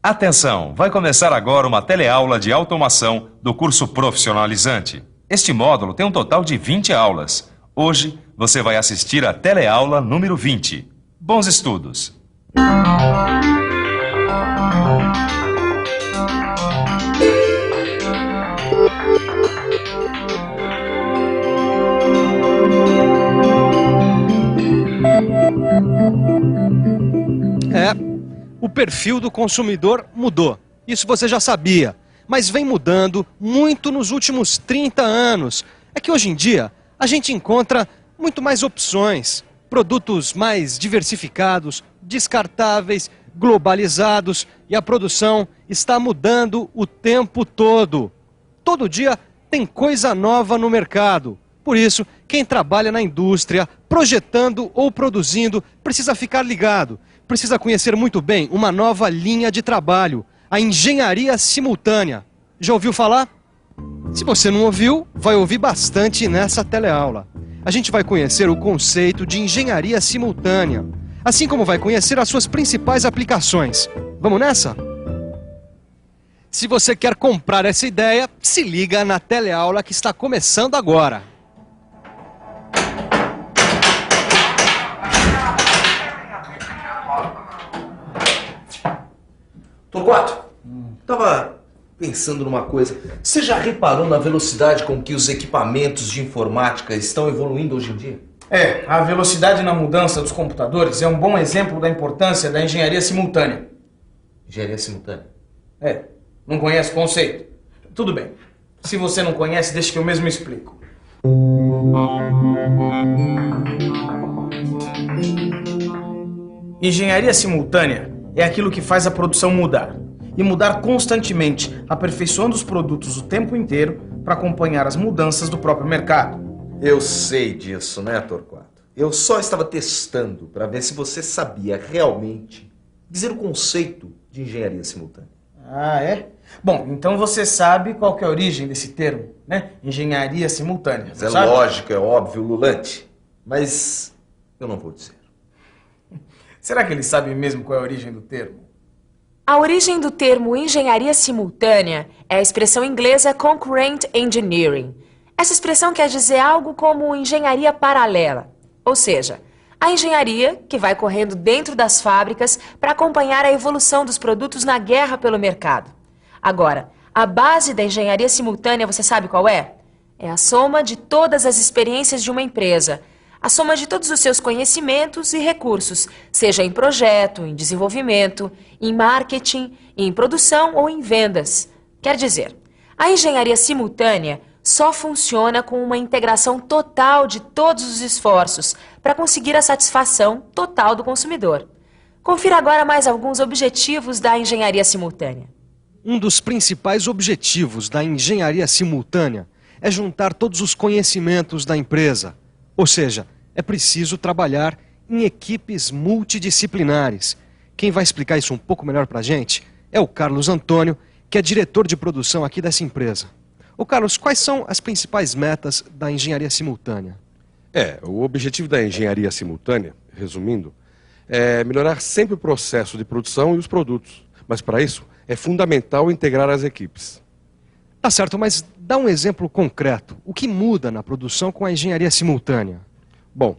Atenção, vai começar agora uma teleaula de automação do curso profissionalizante. Este módulo tem um total de 20 aulas. Hoje você vai assistir a teleaula número 20. Bons estudos! O perfil do consumidor mudou. Isso você já sabia, mas vem mudando muito nos últimos 30 anos. É que hoje em dia a gente encontra muito mais opções, produtos mais diversificados, descartáveis, globalizados, e a produção está mudando o tempo todo. Todo dia tem coisa nova no mercado. Por isso, quem trabalha na indústria, projetando ou produzindo, precisa ficar ligado. Precisa conhecer muito bem uma nova linha de trabalho, a engenharia simultânea. Já ouviu falar? Se você não ouviu, vai ouvir bastante nessa teleaula. A gente vai conhecer o conceito de engenharia simultânea, assim como vai conhecer as suas principais aplicações. Vamos nessa? Se você quer comprar essa ideia, se liga na teleaula que está começando agora. Torquato, tava pensando numa coisa. Você já reparou na velocidade com que os equipamentos de informática estão evoluindo hoje em dia? A velocidade na mudança dos computadores é um bom exemplo da importância da engenharia simultânea. Engenharia simultânea? Não conhece o conceito? Tudo bem. Se você não conhece, deixa que eu mesmo explico. Engenharia simultânea é aquilo que faz a produção mudar. E mudar constantemente, aperfeiçoando os produtos o tempo inteiro para acompanhar as mudanças do próprio mercado. Eu sei disso, né, Torquato? Eu só estava testando para ver se você sabia realmente dizer o conceito de engenharia simultânea. Bom, então você sabe qual que é a origem desse termo, né? Engenharia simultânea. Mas é lógico, é óbvio, Lulante. Mas eu não vou dizer. Será que ele sabe mesmo qual é a origem do termo? A origem do termo engenharia simultânea é a expressão inglesa concurrent engineering. Essa expressão quer dizer algo como engenharia paralela, ou seja, a engenharia que vai correndo dentro das fábricas para acompanhar a evolução dos produtos na guerra pelo mercado. Agora, a base da engenharia simultânea, você sabe qual é? É a soma de todas as experiências de uma empresa, a soma de todos os seus conhecimentos e recursos, seja em projeto, em desenvolvimento, em marketing, em produção ou em vendas. Quer dizer, a engenharia simultânea só funciona com uma integração total de todos os esforços para conseguir a satisfação total do consumidor. Confira agora mais alguns objetivos da engenharia simultânea. Um dos principais objetivos da engenharia simultânea é juntar todos os conhecimentos da empresa. Ou seja, é preciso trabalhar em equipes multidisciplinares. Quem vai explicar isso um pouco melhor para a gente é o Carlos Antônio, que é diretor de produção aqui dessa empresa. Ô Carlos, quais são as principais metas da engenharia simultânea? O objetivo da engenharia simultânea, resumindo, é melhorar sempre o processo de produção e os produtos. Mas para isso, é fundamental integrar as equipes. Tá certo, mas dá um exemplo concreto. O que muda na produção com a engenharia simultânea? Bom,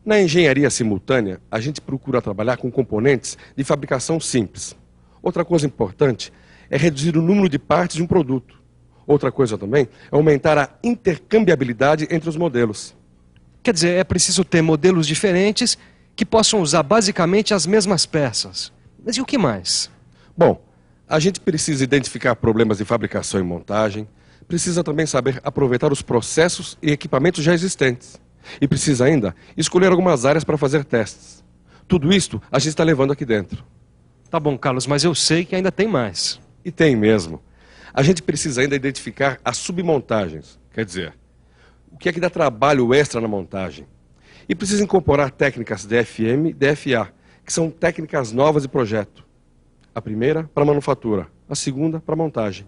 na engenharia simultânea, a gente procura trabalhar com componentes de fabricação simples. Outra coisa importante é reduzir o número de partes de um produto. Outra coisa também é aumentar a intercambiabilidade entre os modelos. Quer dizer, é preciso ter modelos diferentes que possam usar basicamente as mesmas peças. Mas e o que mais? Bom, a gente precisa identificar problemas de fabricação e montagem, precisa também saber aproveitar os processos e equipamentos já existentes. E precisa ainda escolher algumas áreas para fazer testes. Tudo isto a gente está levando aqui dentro. Tá bom, Carlos, mas eu sei que ainda tem mais. E tem mesmo. A gente precisa ainda identificar as submontagens, quer dizer, o que é que dá trabalho extra na montagem. E precisa incorporar técnicas DFM e DFA, que são técnicas novas de projeto. A primeira para manufatura, a segunda para montagem.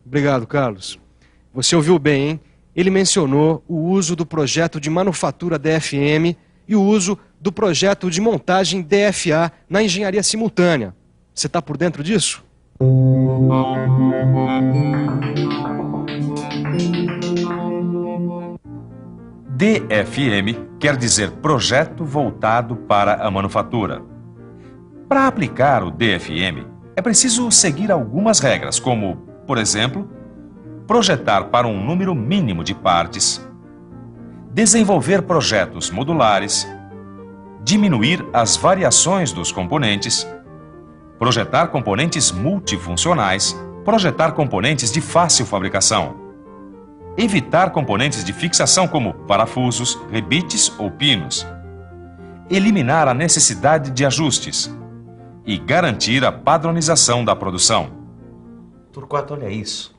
Obrigado, Carlos. Você ouviu bem, hein? Ele mencionou o uso do projeto de manufatura DFM e o uso do projeto de montagem DFA na engenharia simultânea. Você está por dentro disso? DFM quer dizer Projeto Voltado para a Manufatura. Para aplicar o DFM, é preciso seguir algumas regras, como, por exemplo, projetar para um número mínimo de partes, desenvolver projetos modulares, diminuir as variações dos componentes, projetar componentes multifuncionais, projetar componentes de fácil fabricação, evitar componentes de fixação como parafusos, rebites ou pinos, eliminar a necessidade de ajustes e garantir a padronização da produção. Torquato, olha isso.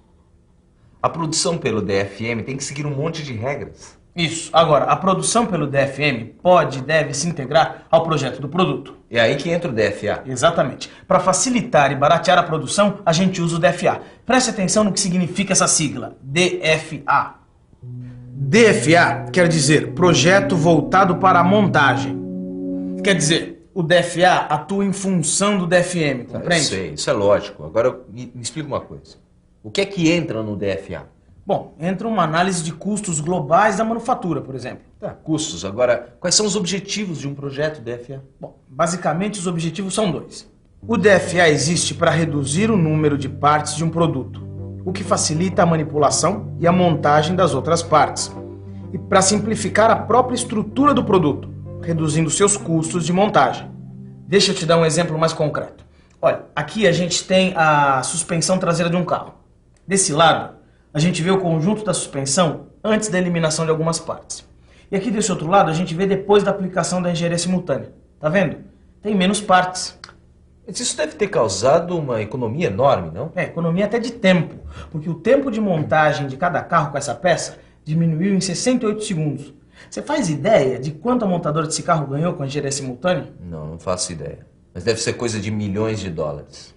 A produção pelo DFM tem que seguir um monte de regras. Isso. Agora, a produção pelo DFM pode e deve se integrar ao projeto do produto. É aí que entra o DFA. Exatamente. Para facilitar e baratear a produção, a gente usa o DFA. Preste atenção no que significa essa sigla, DFA. DFA quer dizer Projeto Voltado para a Montagem. Quer dizer, o DFA atua em função do DFM, compreende? Eu sei, isso é lógico. Agora, me explica uma coisa. O que é que entra no DFA? Bom, entra uma análise de custos globais da manufatura, por exemplo. Tá, custos. Agora, quais são os objetivos de um projeto DFA? Bom, basicamente os objetivos são dois. O DFA existe para reduzir o número de partes de um produto, o que facilita a manipulação e a montagem das outras partes, e para simplificar a própria estrutura do produto, reduzindo seus custos de montagem. Deixa eu te dar um exemplo mais concreto. Olha, aqui a gente tem a suspensão traseira de um carro. Desse lado, a gente vê o conjunto da suspensão antes da eliminação de algumas partes. E aqui desse outro lado, a gente vê depois da aplicação da engenharia simultânea. Tá vendo? Tem menos partes. Mas isso deve ter causado uma economia enorme, não? É, economia até de tempo. Porque o tempo de montagem de cada carro com essa peça diminuiu em 68 segundos. Você faz ideia de quanto a montadora desse carro ganhou com a engenharia simultânea? Não faço ideia. Mas deve ser coisa de milhões de dólares.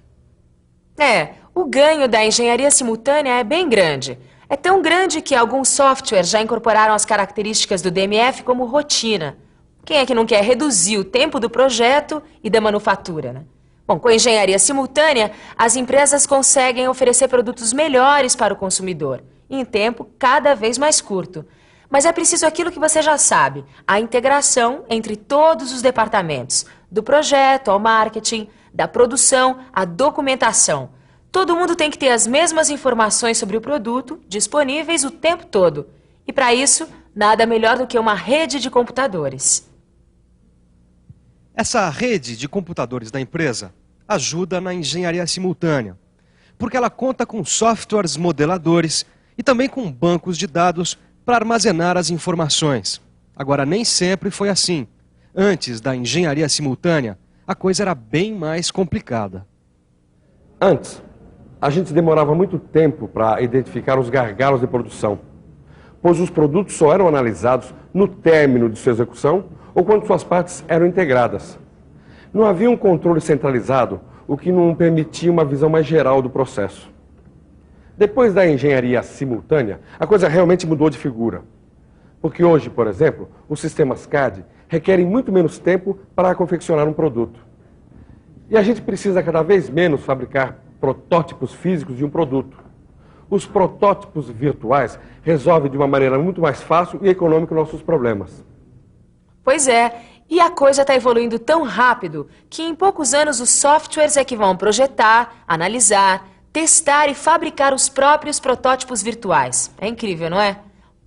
É, o ganho da engenharia simultânea é bem grande. É tão grande que alguns softwares já incorporaram as características do DMF como rotina. Quem é que não quer reduzir o tempo do projeto e da manufatura, né? Bom, com a engenharia simultânea, as empresas conseguem oferecer produtos melhores para o consumidor, em tempo cada vez mais curto. Mas é preciso aquilo que você já sabe, a integração entre todos os departamentos, do projeto ao marketing, da produção à documentação. Todo mundo tem que ter as mesmas informações sobre o produto disponíveis o tempo todo. E para isso, nada melhor do que uma rede de computadores. Essa rede de computadores da empresa ajuda na engenharia simultânea, porque ela conta com softwares modeladores e também com bancos de dados para armazenar as informações. Agora, nem sempre foi assim. Antes da engenharia simultânea, a coisa era bem mais complicada. Antes, a gente demorava muito tempo para identificar os gargalos de produção, pois os produtos só eram analisados no término de sua execução ou quando suas partes eram integradas. Não havia um controle centralizado, o que não permitia uma visão mais geral do processo. Depois da engenharia simultânea, a coisa realmente mudou de figura. Porque hoje, por exemplo, os sistemas CAD requerem muito menos tempo para confeccionar um produto. E a gente precisa cada vez menos fabricar protótipos físicos de um produto. Os protótipos virtuais resolvem de uma maneira muito mais fácil e econômica nossos problemas. Pois é, e a coisa está evoluindo tão rápido que em poucos anos os softwares é que vão projetar, analisar, testar e fabricar os próprios protótipos virtuais. É incrível, não é?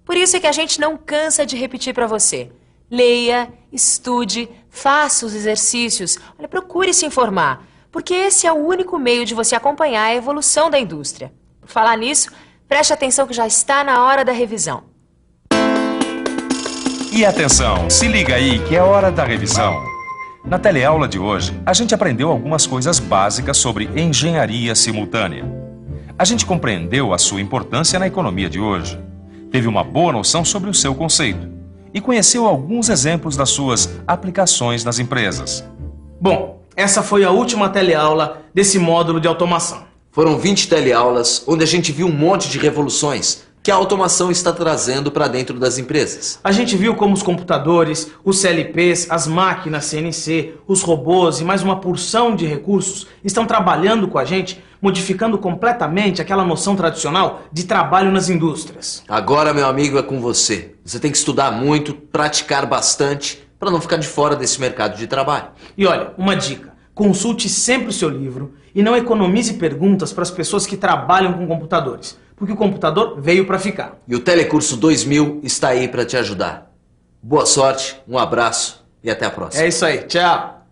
Por isso é que a gente não cansa de repetir para você. Leia, estude, faça os exercícios, olha, procure se informar, porque esse é o único meio de você acompanhar a evolução da indústria. Por falar nisso, preste atenção que já está na hora da revisão. E atenção, se liga aí que é hora da revisão. Na teleaula de hoje, a gente aprendeu algumas coisas básicas sobre engenharia simultânea. A gente compreendeu a sua importância na economia de hoje, teve uma boa noção sobre o seu conceito e conheceu alguns exemplos das suas aplicações nas empresas. Bom, essa foi a última teleaula desse módulo de automação. Foram 20 teleaulas onde a gente viu um monte de revoluções, que a automação está trazendo para dentro das empresas. A gente viu como os computadores, os CLPs, as máquinas CNC, os robôs e mais uma porção de recursos estão trabalhando com a gente, modificando completamente aquela noção tradicional de trabalho nas indústrias. Agora, meu amigo, é com você. Você tem que estudar muito, praticar bastante, para não ficar de fora desse mercado de trabalho. E olha, uma dica. Consulte sempre o seu livro e não economize perguntas para as pessoas que trabalham com computadores, porque o computador veio para ficar. E o Telecurso 2000 está aí para te ajudar. Boa sorte, um abraço e até a próxima. É isso aí, tchau!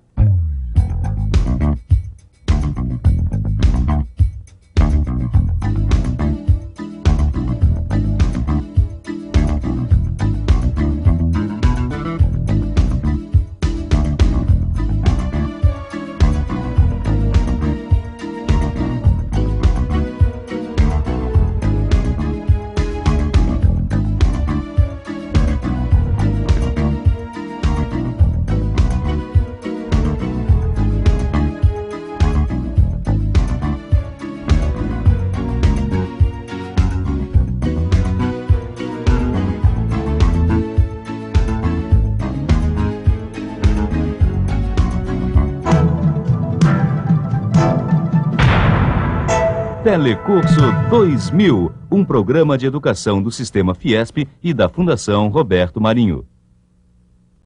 Telecurso 2000, um programa de educação do Sistema Fiesp e da Fundação Roberto Marinho.